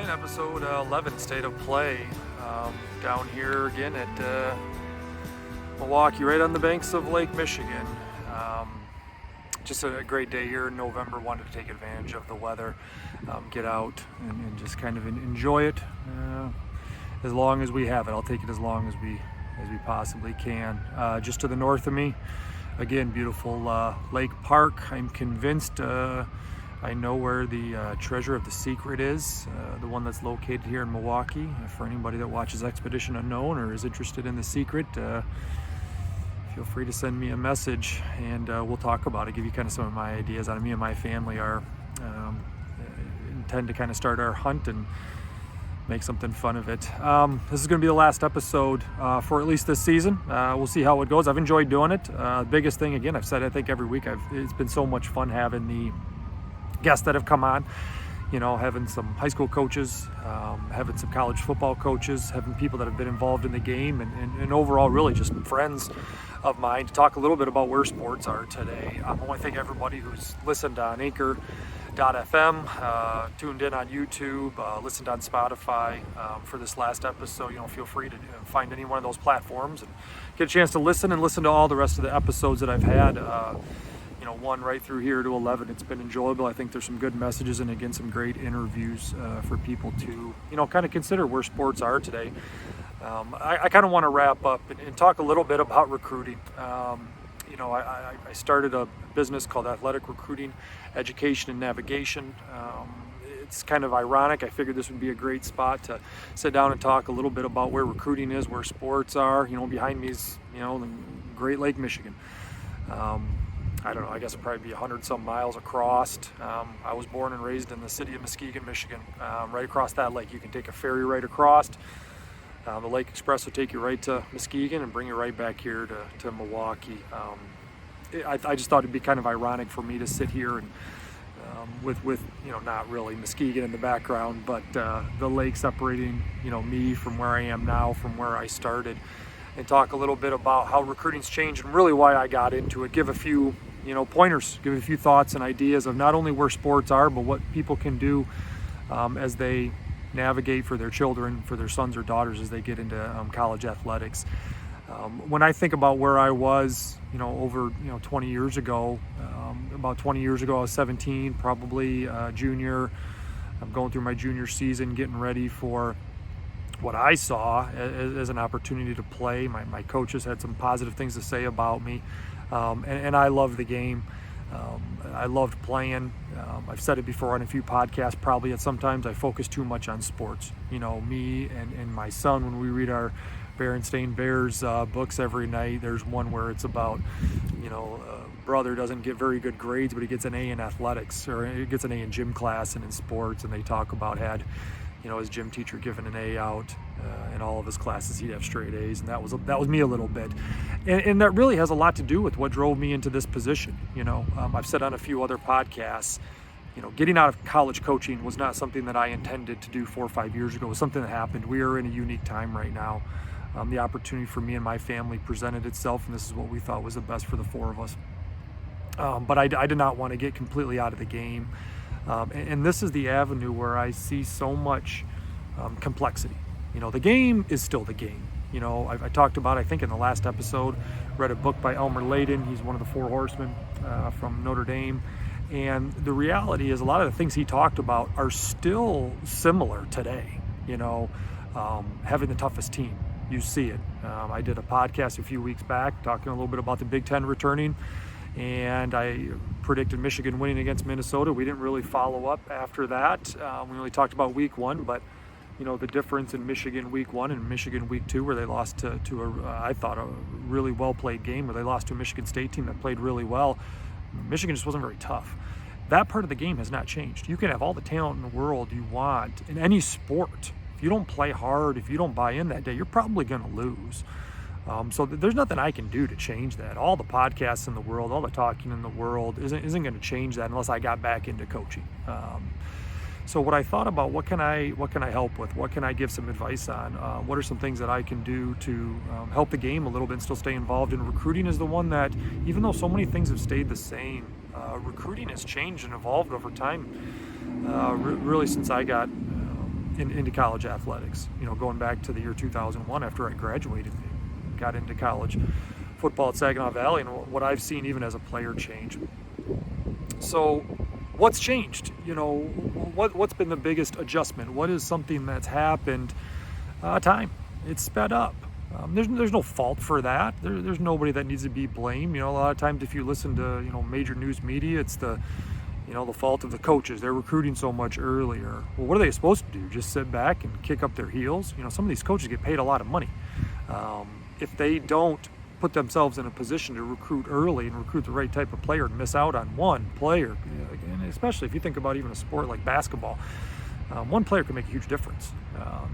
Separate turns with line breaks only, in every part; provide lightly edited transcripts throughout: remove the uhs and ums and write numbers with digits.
Ryan, episode 11, State of Play, down here again at Milwaukee, right on the banks of Lake Michigan. Just a great day here in November. Wanted to take advantage of the weather, get out and just kind of enjoy it as long as we have it. I'll take it as long as we possibly can. Just to the north of me, again, beautiful Lake Park. I'm convinced I know where the Treasure of the Secret is, the one that's located here in Milwaukee. For anybody that watches Expedition Unknown or is interested in the secret, feel free to send me a message and we'll talk about it, give you kind of some of my ideas on it. Me and my family intend to kind of start our hunt and make something fun of it. This is going to be the last episode for at least this season. We'll see how it goes. I've enjoyed doing it. Biggest thing, again, I've said I think every week, it's been so much fun having the guests that have come on, having some high school coaches, having some college football coaches, having people that have been involved in the game, and overall really just friends of mine to talk a little bit about where sports are today. I want to thank everybody who's listened on Anchor.fm, tuned in on YouTube, listened on Spotify for this last episode. Feel free to find any one of those platforms and get a chance to listen to all the rest of the episodes that I've had. 1 right through here to 11. It's been enjoyable. I think there's some good messages and again some great interviews for people to kind of consider where sports are today. I kind of want to wrap up and talk a little bit about recruiting. I started a business called Athletic Recruiting, Education and Navigation. It's kind of ironic. I figured this would be a great spot to sit down and talk a little bit about where recruiting is, where sports are. Behind me is the Great Lake Michigan. I don't know, I guess it'd probably be 100 some miles across. I was born and raised in the city of Muskegon, Michigan, right across that lake. You can take a ferry right across. The Lake Express will take you right to Muskegon and bring you right back here to Milwaukee. I just thought it'd be kind of ironic for me to sit here and with not really Muskegon in the background, but the lake separating me from where I am now, from where I started, and talk a little bit about how recruiting's changed and really why I got into it. Give a few pointers, give a few thoughts and ideas of not only where sports are, but what people can do as they navigate for their children, for their sons or daughters as they get into college athletics. When I think about where I was, over 20 years ago, about 20 years ago, I was 17, probably junior. I'm going through my junior season, getting ready for what I saw as an opportunity to play. My coaches had some positive things to say about me, and I loved the game. I loved playing. I've said it before on a few podcasts, probably at sometimes I focus too much on sports. Me and my son, when we read our Berenstain Bears books every night, there's one where it's about, brother doesn't get very good grades, but he gets an A in athletics, or he gets an A in gym class and in sports, and they talk about his gym teacher given an A out in all of his classes, he'd have straight A's, and that was me a little bit, and that really has a lot to do with what drove me into this position. I've said on a few other podcasts, getting out of college coaching was not something that I intended to do 4 or 5 years ago. It was something that happened. We are in a unique time right now. The opportunity for me and my family presented itself, and this is what we thought was the best for the four of us. But I did not want to get completely out of the game. And this is the avenue where I see so much complexity. The game is still the game. I talked about, I think in the last episode, read a book by Elmer Layden. He's one of the Four Horsemen from Notre Dame. And the reality is a lot of the things he talked about are still similar today. Having the toughest team. You see it. I did a podcast a few weeks back talking a little bit about the Big Ten returning. And I predicted Michigan winning against Minnesota. We didn't really follow up after that. We only talked about week 1, but the difference in Michigan week 1 and Michigan week 2, where they lost to I thought a really well played game, where they lost to a Michigan State team that played really well. Michigan just wasn't very tough. That part of the game has not changed. You can have all the talent in the world you want in any sport. If you don't play hard, if you don't buy in that day, you're probably going to lose. So there's nothing I can do to change that. All the podcasts in the world, all the talking in the world isn't going to change that unless I got back into coaching. So what I thought about, what can I help with? What can I give some advice on? What are some things that I can do to help the game a little bit and still stay involved? And recruiting is the one that, even though so many things have stayed the same, recruiting has changed and evolved over time. Really since I got into college athletics. Going back to the year 2001 after I graduated, got into college football at Saginaw Valley, and what I've seen even as a player change. So what's changed? What's been the biggest adjustment? What is something that's happened? Time. It's sped up. There's no fault for that. There's nobody that needs to be blamed. A lot of times if you listen to major news media, it's the fault of the coaches. They're recruiting so much earlier. Well, what are they supposed to do? Just sit back and kick up their heels? Some of these coaches get paid a lot of money. If they don't put themselves in a position to recruit early and recruit the right type of player and miss out on one player, and especially if you think about even a sport like basketball, one player can make a huge difference.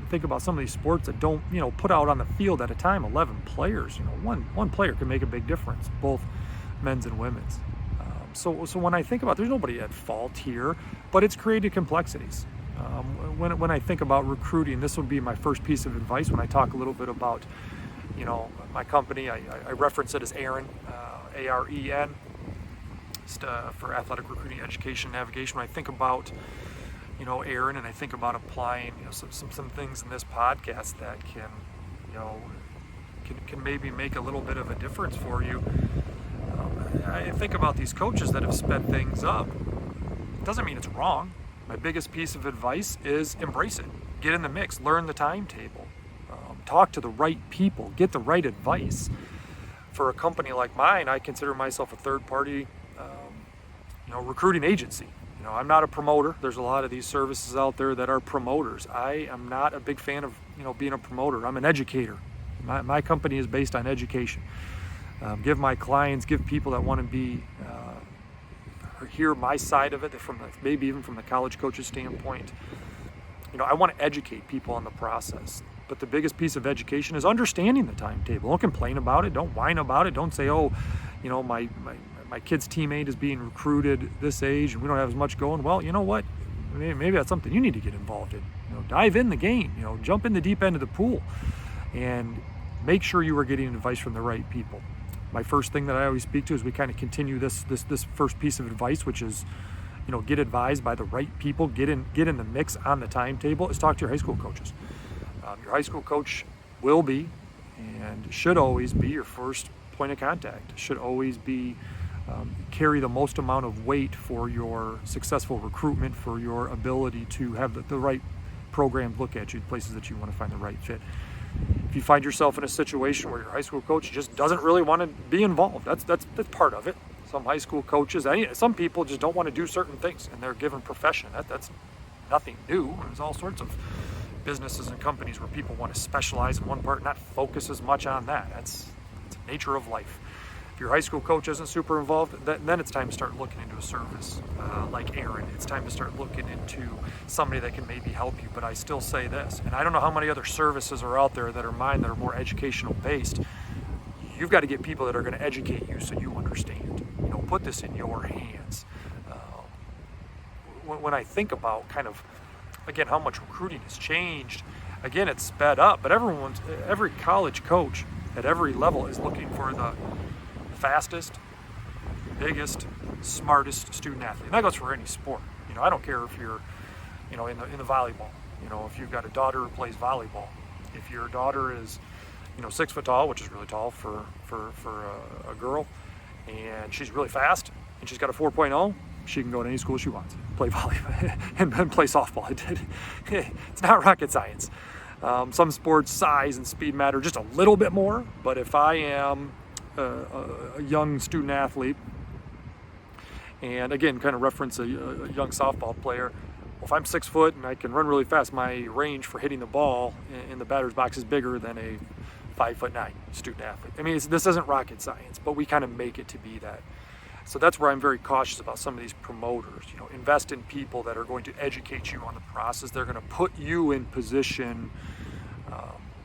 Think about some of these sports that don't, put out on the field at a time 11 players. One player can make a big difference, both men's and women's. So when I think about, there's nobody at fault here, but it's created complexities. When I think about recruiting, this would be my first piece of advice when I talk a little bit about, my company. I reference it as AREN, AREN, for Athletic Recruiting, Education, Navigation. When I think about AREN, and I think about applying some things in this podcast that can maybe make a little bit of a difference for you. I think about these coaches that have sped things up. It doesn't mean it's wrong. My biggest piece of advice is embrace it. Get in the mix. Learn the timetable. Talk to the right people. Get the right advice. For a company like mine, I consider myself a third-party, recruiting agency. I'm not a promoter. There's a lot of these services out there that are promoters. I am not a big fan of, being a promoter. I'm an educator. My company is based on education. Give my clients, give people that want to be, hear my side of it, maybe even from the college coach's standpoint. I want to educate people on the process. But the biggest piece of education is understanding the timetable. Don't complain about it. Don't whine about it. Don't say, my kid's teammate is being recruited this age and we don't have as much going. Well, you know what? Maybe that's something you need to get involved in. Dive in the game. Jump in the deep end of the pool, and make sure you are getting advice from the right people. My first thing that I always speak to as we kind of continue this first piece of advice, which is, get advised by the right people, get in the mix on the timetable, is talk to your high school coaches. Your high school coach will be and should always be your first point of contact. Should always be carry the most amount of weight for your successful recruitment, for your ability to have the right programs look at you, places that you want to find the right fit. If you find yourself in a situation where your high school coach just doesn't really want to be involved, that's part of it. Some high school coaches, some people just don't want to do certain things in their given profession. That's nothing new. There's all sorts of businesses and companies where people want to specialize in one part, not focus as much on that. It's the nature of life. If your high school coach isn't super involved, then it's time to start looking into a service like AREN. It's time to start looking into somebody that can maybe help you. But I still say this, and I don't know how many other services are out there that are mine that are more educational based. You've got to get people that are going to educate you so you understand. Put this in your hands. When I think about kind of, again, how much recruiting has changed, again, it's sped up, but every college coach at every level is looking for the fastest, biggest, smartest student athlete. And that goes for any sport. I don't care if you're, in the volleyball. If you've got a daughter who plays volleyball, if your daughter is, 6 foot tall, which is really tall for a girl, and she's really fast, and she's got a 4.0, she can go to any school she wants, play volleyball and play softball. It's not rocket science. Some sports, size and speed matter just a little bit more, but if I am a young student athlete, and again, kind of reference a young softball player, well, if I'm 6 foot and I can run really fast, my range for hitting the ball in the batter's box is bigger than a 5'9" student athlete. This isn't rocket science, but we kind of make it to be that. So that's where I'm very cautious about some of these promoters. Invest in people that are going to educate you on the process. They're going to put you in position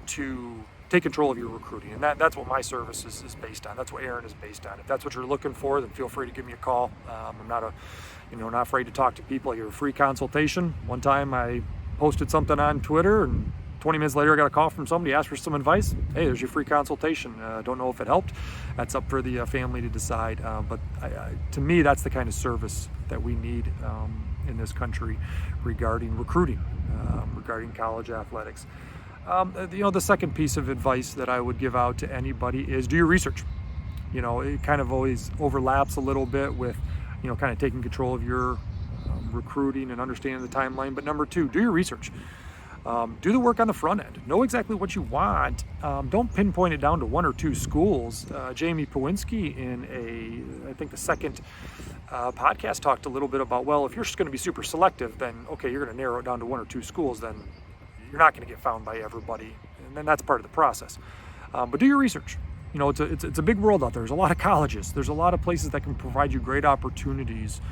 to take control of your recruiting, and that's what my service is based on. That's what AREN is based on. If that's what you're looking for, then feel free to give me a call. I'm not not afraid to talk to people. I give a free consultation. One time I posted something on Twitter and 20 minutes later, I got a call from somebody, asked for some advice. Hey, there's your free consultation. Don't know if it helped. That's up for the family to decide. But to me, that's the kind of service that we need in this country regarding recruiting, regarding college athletics. The second piece of advice that I would give out to anybody is do your research. It kind of always overlaps a little bit with, kind of taking control of your recruiting and understanding the timeline. But number two, do your research. Do the work on the front end. Know exactly what you want. Don't pinpoint it down to one or two schools. Jamie Pawinski I think the second podcast talked a little bit about, well, if you're just going to be super selective, then okay, you're going to narrow it down to one or two schools, then you're not going to get found by everybody. And then that's part of the process. But do your research. It's a big world out there. There's a lot of colleges. There's a lot of places that can provide you great opportunities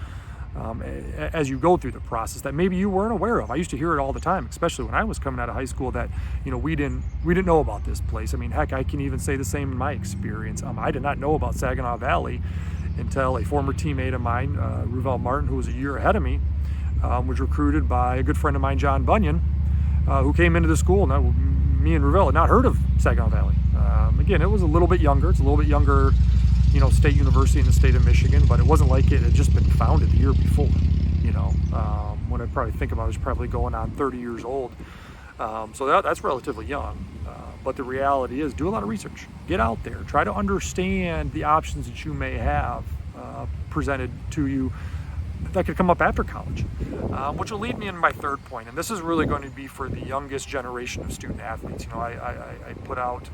as you go through the process that maybe you weren't aware of. I used to hear it all the time, especially when I was coming out of high school, that we didn't know about this place. I mean, heck, I can even say the same in my experience. I did not know about Saginaw Valley until a former teammate of mine, Ruvel Martin, who was a year ahead of me, was recruited by a good friend of mine, John Bunyan, who came into the school. Now, me and Ruvel had not heard of Saginaw Valley. Again, it was a little bit younger. It's a little bit younger state university in the state of Michigan, but it wasn't like it had just been founded the year before. When I probably think about it, it was probably going on 30 years old. So that's relatively young. But the reality is, do a lot of research. Get out there. Try to understand the options that you may have presented to you that could come up after college, which will lead me into my third point. And this is really going to be for the youngest generation of student athletes. I put out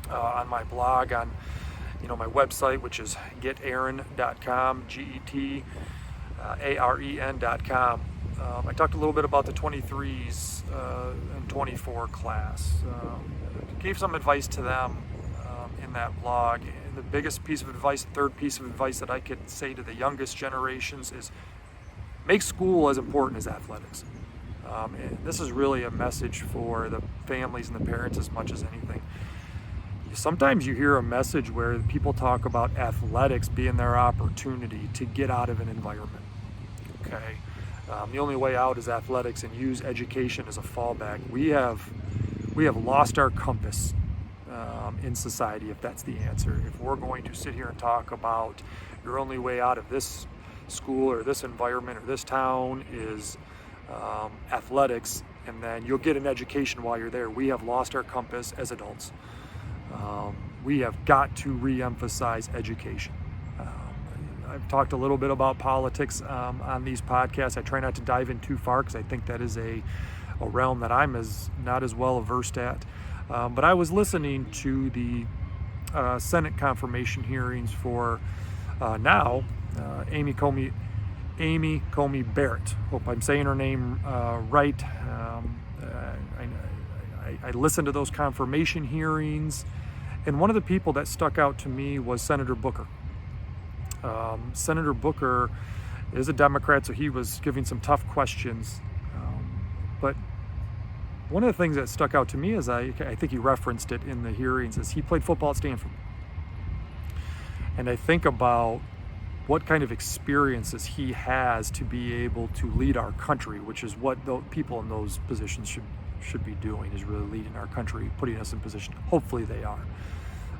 on my blog on my website, which is getaren.com, GETAREN.com. I talked a little bit about the 23s and 24 class. Gave some advice to them in that blog. And the biggest piece of advice, the third piece of advice that I could say to the youngest generations is make school as important as athletics. And this is really a message for the families and the parents as much as anything. Sometimes you hear a message where people talk about athletics being their opportunity to get out of an environment. Okay, the only way out is athletics, and use education as a fallback. We have lost our compass in society, if that's the answer. If we're going to sit here and talk about your only way out of this school or this environment or this town is athletics, and then you'll get an education while you're there, we have lost our compass as adults. We have got to re-emphasize education. I've talked a little bit about politics on these podcasts. I try not to dive in too far because I think that is a realm that I'm not as well versed at. But I was listening to the Senate confirmation hearings for Amy Coney Barrett. Hope I'm saying her name right. I listened to those confirmation hearings, and one of the people that stuck out to me was Senator Booker. Senator Booker is a Democrat, so he was giving some tough questions. But one of the things that stuck out to me is I think he referenced it in the hearings, is he played football at Stanford. And I think about what kind of experiences he has to be able to lead our country, which is what the people in those positions should be doing, is really leading our country, putting us in position. Hopefully they are.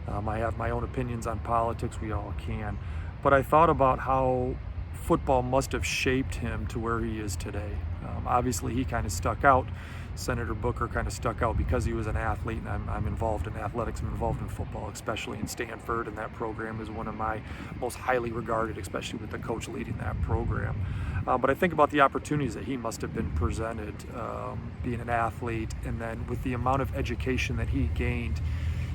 I have my own opinions on politics, we all can. But I thought about how football must have shaped him to where he is today. Obviously he kind of stuck out. Senator Booker kind of stuck out because he was an athlete, and I'm involved in athletics. I'm involved in football, especially in Stanford, and that program is one of my most highly regarded, especially with the coach leading that program. But I think about the opportunities that he must have been presented being an athlete, and then with the amount of education that he gained.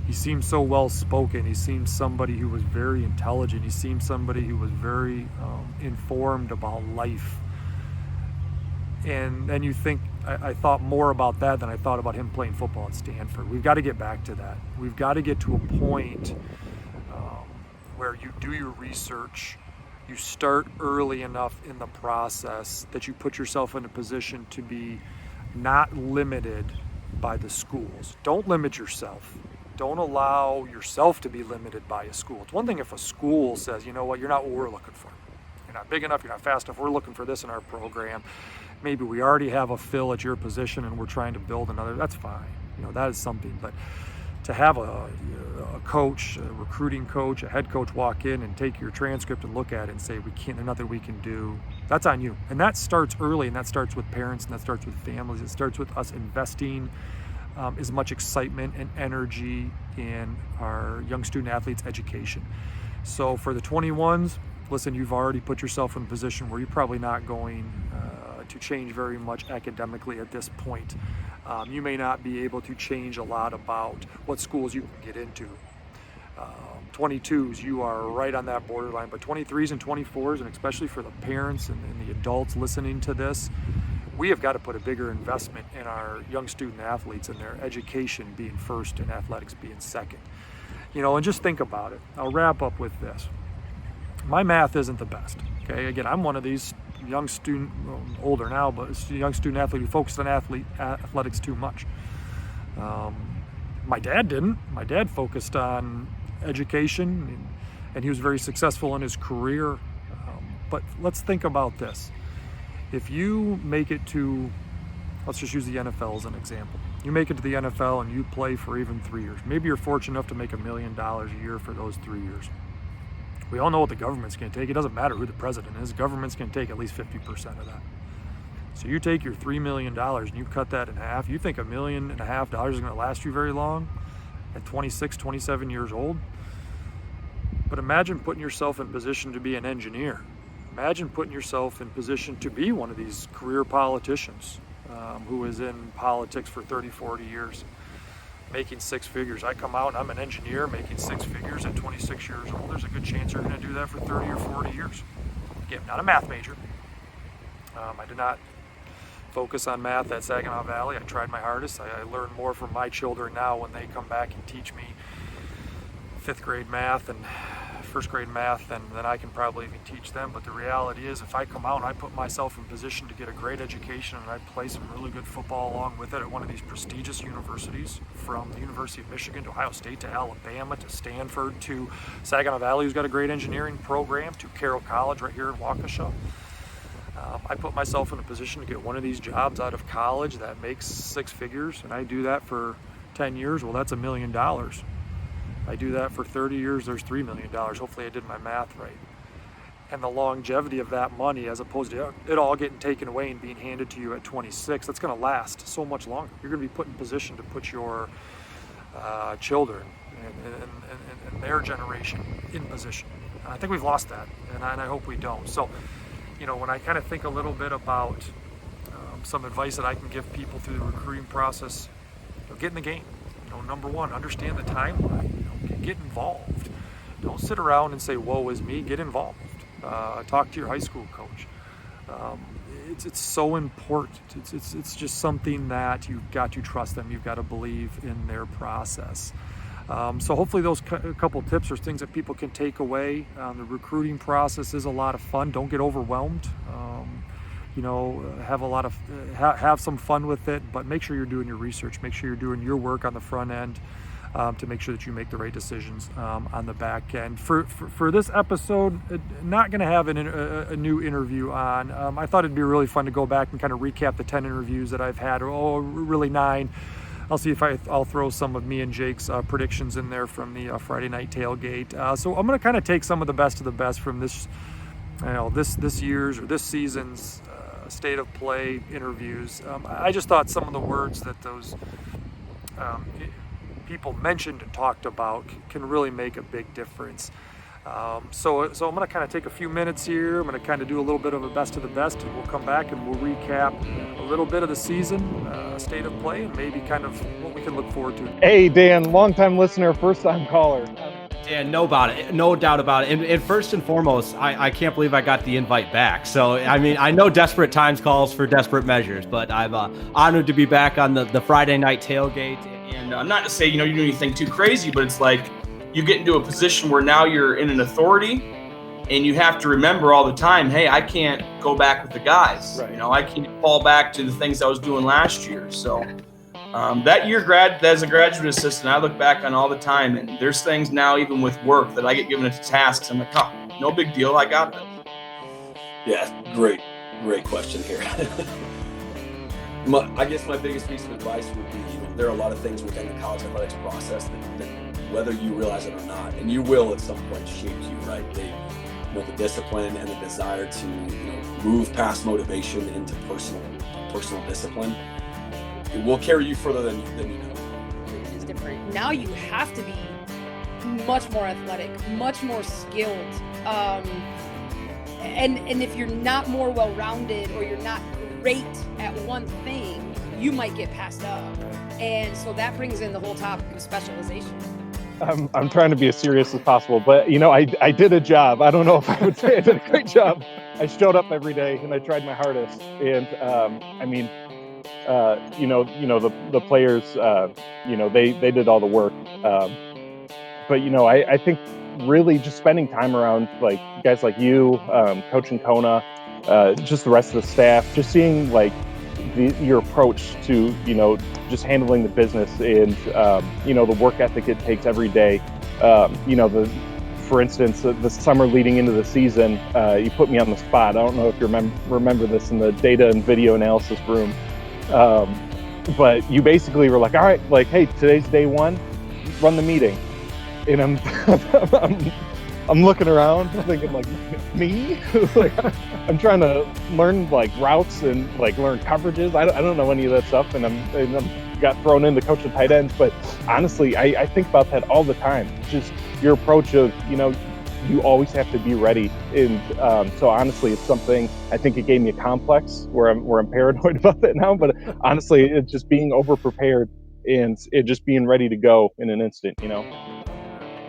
He seemed so well-spoken. He seemed somebody who was very intelligent. He seemed somebody who was very informed about life. And then you think, I thought more about that than I thought about him playing football at Stanford. We've got to get back to that. We've got to get to a point where you do your research, you start early enough in the process that you put yourself in a position to be not limited by the schools. Don't limit yourself. Don't allow yourself to be limited by a school. It's one thing if a school says, you know what, you're not what we're looking for. You're not big enough, you're not fast enough, we're looking for this in our program. maybe we already have a fill at your position and we're trying to build another, that's fine. That is something. But to have a coach, a recruiting coach, a head coach walk in and take your transcript and look at it and say, there's nothing we can do, that's on you. And that starts early, and that starts with parents, and that starts with families. It starts with us investing as much excitement and energy in our young student athletes' education. So for the 21s, listen, you've already put yourself in a position where you're probably not going to change very much academically at this point. You may not be able to change a lot about what schools you can get into. 22s, you are right on that borderline, but 23s and 24s, and especially for the parents and the adults listening to this, we have got to put a bigger investment in our young student athletes and their education being first and athletics being second. And just think about it. I'll wrap up with this. My math isn't the best, okay? Again, I'm one of these young student, older now, but it's a young student athlete who focused on athletics too much. My dad didn't. My dad focused on education, and he was very successful in his career. But let's think about this. If you make it to, let's just use the NFL as an example. You make it to the NFL and you play for even 3 years. Maybe you're fortunate enough to make $1 million a year for those 3 years. We all know what the government's going to take. It doesn't matter who the president is. The government's going to take at least 50% of that. So you take your $3 million and you cut that in half. You think $1.5 million is going to last you very long at 26, 27 years old? But imagine putting yourself in position to be an engineer. Imagine putting yourself in position to be one of these career politicians who is in politics for 30, 40 years, making six figures. I come out and I'm an engineer making six figures at 26 years old. There's a good chance you're going to do that for 30 or 40 years. Again, not a math major. I did not focus on math at Saginaw Valley. I tried my hardest. I learn more from my children now when they come back and teach me fifth grade math and first grade math than I can probably even teach them. But the reality is, if I come out and I put myself in position to get a great education and I play some really good football along with it at one of these prestigious universities, from the University of Michigan to Ohio State to Alabama to Stanford to Saginaw Valley, who's got a great engineering program, to Carroll College right here in Waukesha, I put myself in a position to get one of these jobs out of college that makes six figures, and I do that for 10 years, well, that's $1 million. I do that for 30 years, there's $3 million. Hopefully I did my math right. And the longevity of that money, as opposed to it all getting taken away and being handed to you at 26, that's going to last so much longer. You're going to be put in position to put your children and their generation in position. I think we've lost that, and I hope we don't. So, when I kind of think a little bit about some advice that I can give people through the recruiting process, get in the game. Number one, understand the timeline. Get involved. Don't sit around and say, woe is me. Get involved. Talk to your high school coach. It's so important. It's just something that you've got to trust them. You've got to believe in their process. So hopefully those couple tips are things that people can take away. The recruiting process is a lot of fun. Don't get overwhelmed. Have some fun with it, but make sure you're doing your research. Make sure you're doing your work on the front end to make sure that you make the right decisions on the back end. For this episode, not going to have a new interview on. I thought it'd be really fun to go back and kind of recap the 10 interviews that I've had, really 9. I'll see if I'll throw some of me and Jake's predictions in there from the Friday night tailgate. So I'm going to kind of take some of the best from this year's or this season's state of play interviews. I just thought some of the words that those people mentioned and talked about can really make a big difference. So I'm going to kind of take a few minutes here. I'm going to kind of do a little bit of a best of the best, and we'll come back and we'll recap a little bit of the season, state of play, and maybe kind of what we can look forward to.
Hey, Dan, longtime listener, first-time caller.
Yeah, no doubt about it. And first and foremost, I can't believe I got the invite back. So, I know desperate times calls for desperate measures, but I'm honored to be back on the Friday night tailgate.
And not to say, you do anything too crazy, but it's like you get into a position where now you're in an authority and you have to remember all the time, hey, I can't go back with the guys. Right. I can't fall back to the things I was doing last year. So that year as a graduate assistant, I look back on all the time, and there's things now, even with work, that I get given to tasks. I'm like, oh, no big deal. I got it.
Yeah, great. Great question here. I guess my biggest piece of advice would be, there are a lot of things within the college athletics process that whether you realize it or not, and you will at some point, shape you, right? The discipline and the desire to move past motivation into personal discipline. It will carry you further than you know.
It is different. Now you have to be much more athletic, much more skilled. And if you're not more well-rounded or you're not great at one thing, you might get passed up. And so that brings in the whole topic of specialization.
I'm trying to be as serious as possible, but I did a job. I don't know if I would say I did a great job. I showed up every day and I tried my hardest. And the players, they did all the work. But I think really just spending time around like guys like you, Coach Ancona, just the rest of the staff, just seeing like your approach to just handling the business and the work ethic it takes every day. For instance, the summer leading into the season, you put me on the spot. I don't know if you remember this in the data and video analysis room, but you basically were like, all right, like, hey, today's day one, run the meeting. And I'm looking around thinking like, me? Like, I'm trying to learn like routes and like learn coverages. I don't know any of that stuff, and I'm got thrown in to coach the tight ends. But honestly, I think about that all the time. Just your approach of you always have to be ready, and so honestly, it's something I think it gave me a complex where I'm paranoid about that now. But honestly, it's just being over prepared and it just being ready to go in an instant.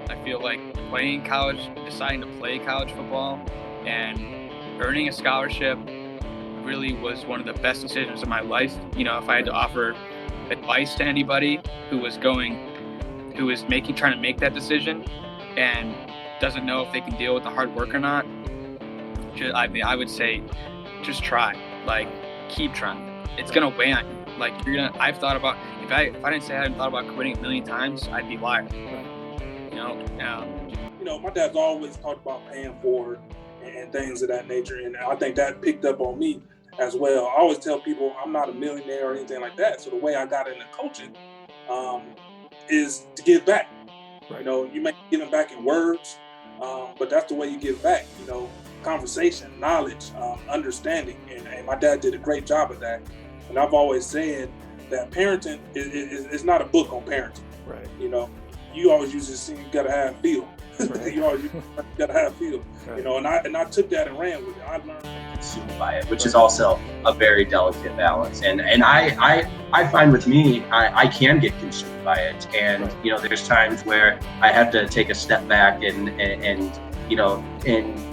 I feel like playing college, deciding to play college football and earning a scholarship really was one of the best decisions of my life. If I had to offer advice to anybody who was trying to make that decision and doesn't know if they can deal with the hard work or not, I would say just try. Like, keep trying. It's gonna weigh on you. Like, I've thought about, if I didn't say I hadn't thought about quitting a million times, I'd be lying.
My dad's always talked about paying it forward and things of that nature, and I think that picked up on me as well. I always tell people I'm not a millionaire or anything like that. So the way I got into coaching is to give back. Right. You may be giving back in words, but that's the way you give back. Conversation, knowledge, understanding, and my dad did a great job of that. And I've always said that parenting is not a book on parenting. Right. You always use this thing, you gotta have feel. Right. You always gotta have feel. Right. And I took that and ran with it. I learned
consumed by it, which is also a very delicate balance. And I find with me, I can get consumed by it. And there's times where I have to take a step back and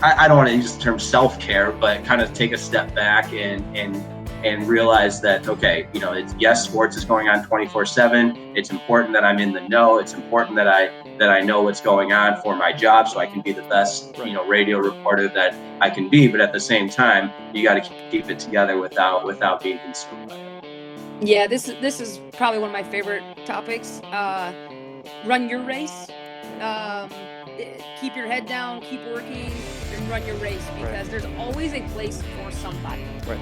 I don't want to use the term self-care, but kind of take a step back and realize that, okay, yes, sports is going on 24/7. It's important that I'm in the know. It's important that I know what's going on for my job so I can be the best, radio reporter that I can be. But at the same time, you got to keep it together without being consumed by it.
Yeah, this is probably one of my favorite topics. Run your race. Keep your head down, keep working, and run your race, because there's always a place for somebody.
Right.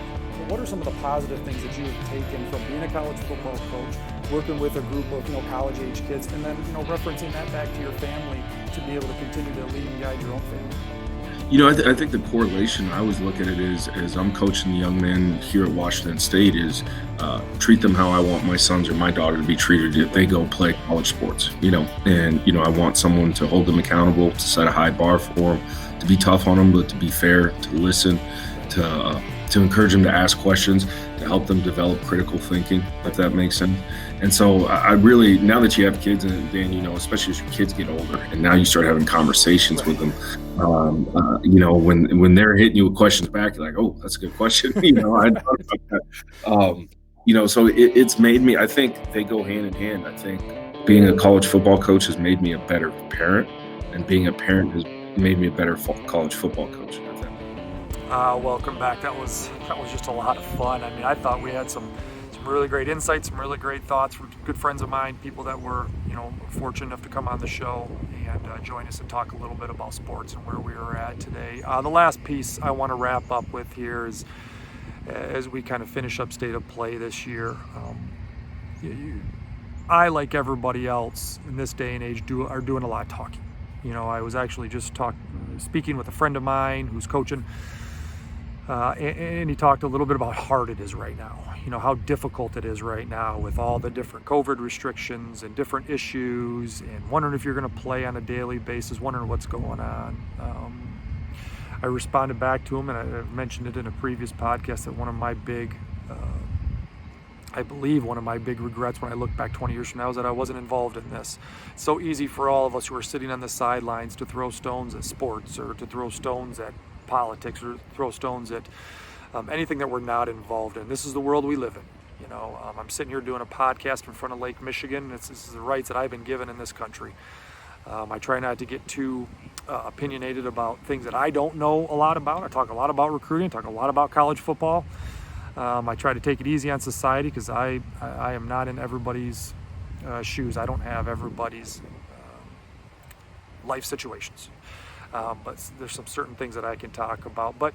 What are some of the positive things that you've taken from being a college football coach, working with a group of college-age kids, and then referencing that back to your family to be able to continue to lead and guide your own family?
I think the correlation I always look at it is, as I'm coaching the young men here at Washington State, is treat them how I want my sons or my daughter to be treated if they go play college sports. And I want someone to hold them accountable, to set a high bar for them, to be tough on them, but to be fair, to listen, to encourage them to ask questions, to help them develop critical thinking, if that makes sense. And so I really, now that you have kids, and Dan, especially as your kids get older, and now you start having conversations with them, when they're hitting you with questions back, you're like, oh, that's a good question. I thought about that. So it's made me, I think they go hand in hand. I think being a college football coach has made me a better parent, and being a parent has made me a better college football coach.
Welcome back. That was just a lot of fun. I mean, I thought we had some really great insights, some really great thoughts from good friends of mine, people that were fortunate enough to come on the show and join us and talk a little bit about sports and where we were at today. The last piece I want to wrap up with here is as we kind of finish up state of play this year. I, like everybody else in this day and age, are doing a lot of talking. I was actually just speaking with a friend of mine who's coaching, and he talked a little bit about how hard it is right now. How difficult it is right now with all the different COVID restrictions and different issues, and wondering if you're going to play on a daily basis, wondering what's going on. I responded back to him, and I mentioned it in a previous podcast, that one of my big regrets when I look back 20 years from now is that I wasn't involved in this. It's so easy for all of us who are sitting on the sidelines to throw stones at sports, or to throw stones at politics, or throw stones at anything that we're not involved in. This is the world we live in. I'm sitting here doing a podcast in front of Lake Michigan. This is the rights that I've been given in this country. I try not to get too opinionated about things that I don't know a lot about. I talk a lot about recruiting, I talk a lot about college football. I try to take it easy on society, because I am not in everybody's shoes. I don't have everybody's life situations. But there's some certain things that I can talk about. But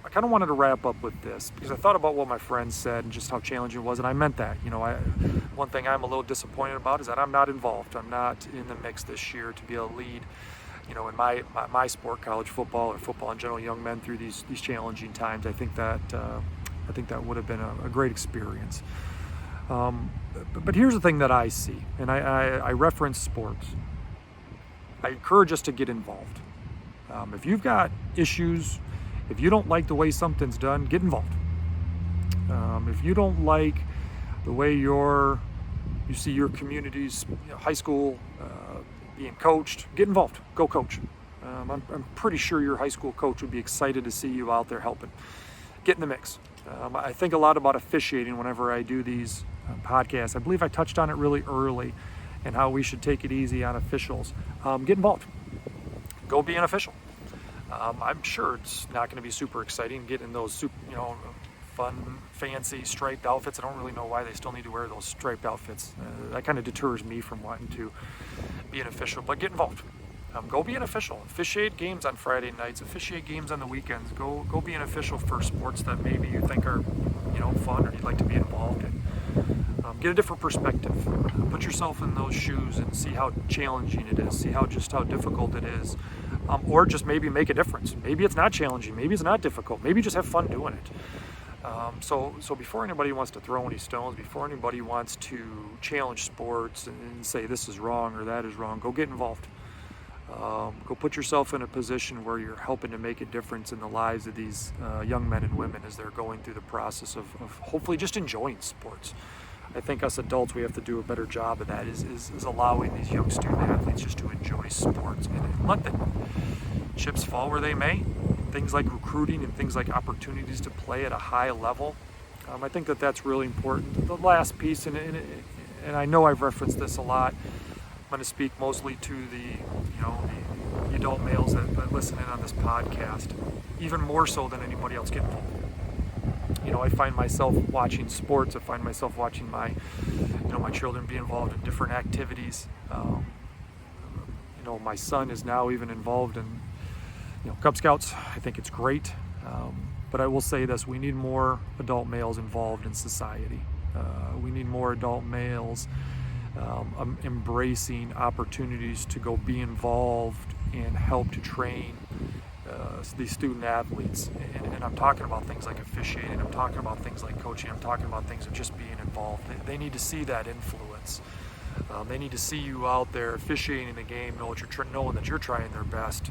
I kind of wanted to wrap up with this, because I thought about what my friend said and just how challenging it was, and I meant that. One thing I'm a little disappointed about is that I'm not involved. I'm not in the mix this year to be a lead, in my sport, college football, or football in general, young men through these challenging times. I think that would have been a great experience. But here's the thing that I see, and I reference sports. I encourage us to get involved. If you've got issues, if you don't like the way something's done, get involved. If you don't like the way you see your community's high school being coached, get involved. Go coach. I'm pretty sure your high school coach would be excited to see you out there helping. Get in the mix. I think a lot about officiating whenever I do these podcasts. I believe I touched on it really early, and how we should take it easy on officials. Get involved. Go be an official. I'm sure it's not going to be super exciting getting those fun, fancy striped outfits. I don't really know why they still need to wear those striped outfits. That kind of deters me from wanting to be an official. But get involved. Go be an official. Officiate games on Friday nights. Officiate games on the weekends. Go be an official for sports that maybe you think are fun, or you'd like to be involved in. Get a different perspective. Put yourself in those shoes and see how challenging it is. See how difficult it is. Or just maybe make a difference. Maybe it's not challenging. Maybe it's not difficult. Maybe just have fun doing it. So before anybody wants to throw any stones, before anybody wants to challenge sports and say this is wrong or that is wrong, go get involved. Go put yourself in a position where you're helping to make a difference in the lives of these young men and women as they're going through the process of hopefully just enjoying sports. I think us adults, we have to do a better job of that, is allowing these young student athletes just to enjoy sports and let the chips fall where they may. Things like recruiting and things like opportunities to play at a high level. I think that's really important. The last piece, and I know I've referenced this a lot, I'm going to speak mostly to the adult males that listen in on this podcast, even more so than anybody else. Get involved. I find myself watching sports. I find myself watching my children be involved in different activities. My son is now even involved in, Cub Scouts. I think it's great. But I will say this: we need more adult males involved in society. We need more adult males embracing opportunities to go be involved and help to train these student athletes. And I'm talking about things like officiating, I'm talking about things like coaching, I'm talking about things of just being involved. They need to see that influence. They need to see you out there officiating the game, knowing that you're trying their best,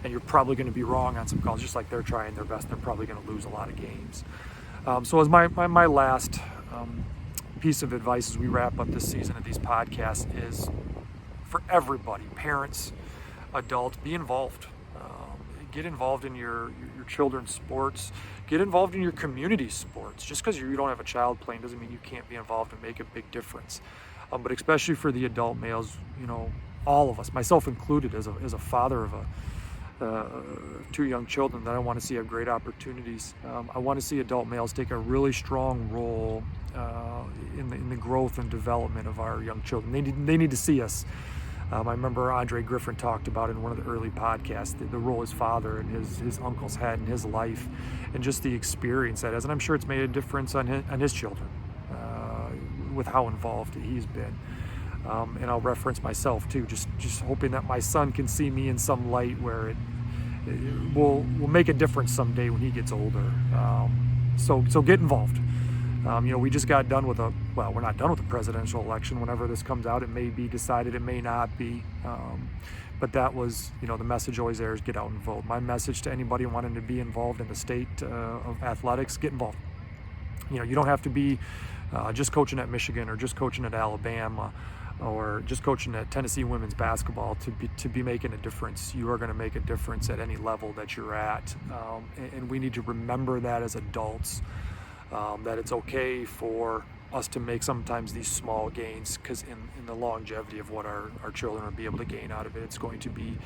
and you're probably going to be wrong on some calls, just like they're trying their best. They're probably going to lose a lot of games. So as my last piece of advice as we wrap up this season of these podcasts is for everybody, parents, adults, be involved. Get involved in your children's sports. Get involved in your community sports. Just because you don't have a child playing doesn't mean you can't be involved and make a big difference. But especially for the adult males, all of us, myself included, as a father of two young children that I want to see have great opportunities. I want to see adult males take a really strong role in the growth and development of our young children. They need to see us I remember Andre Griffin talked about in one of the early podcasts the role his father and his uncles had in his life, and just the experience that has. And I'm sure it's made a difference on his children with how involved he's been. And I'll reference myself too, just hoping that my son can see me in some light where it will make a difference someday when he gets older. So get involved. We just got done with we're not done with the presidential election. Whenever this comes out, it may be decided, it may not be. But that was, the message always there is get out and vote. My message to anybody wanting to be involved in the state of athletics, get involved. You don't have to be just coaching at Michigan or just coaching at Alabama or just coaching at Tennessee women's basketball to be making a difference. You are going to make a difference at any level that you're at. And we need to remember that as adults. That it's okay for us to make sometimes these small gains, because in the longevity of what our children will be able to gain out of it, it's going to be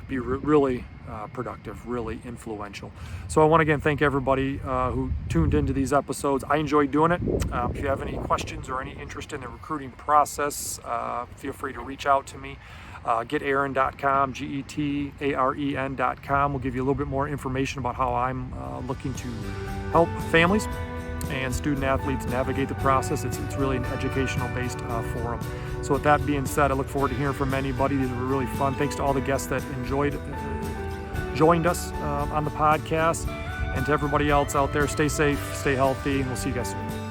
really productive, really influential. So I want to again thank everybody who tuned into these episodes. I enjoyed doing it. If you have any questions or any interest in the recruiting process, feel free to reach out to me. GetAren.com, GetAren.com will give you a little bit more information about how I'm looking to help families and student athletes navigate the process. It's really an educational based forum. So with that being said, I look forward to hearing from anybody. These were really fun. Thanks to all the guests that joined us on the podcast, and to everybody else out there, stay safe, stay healthy, and we'll see you guys soon.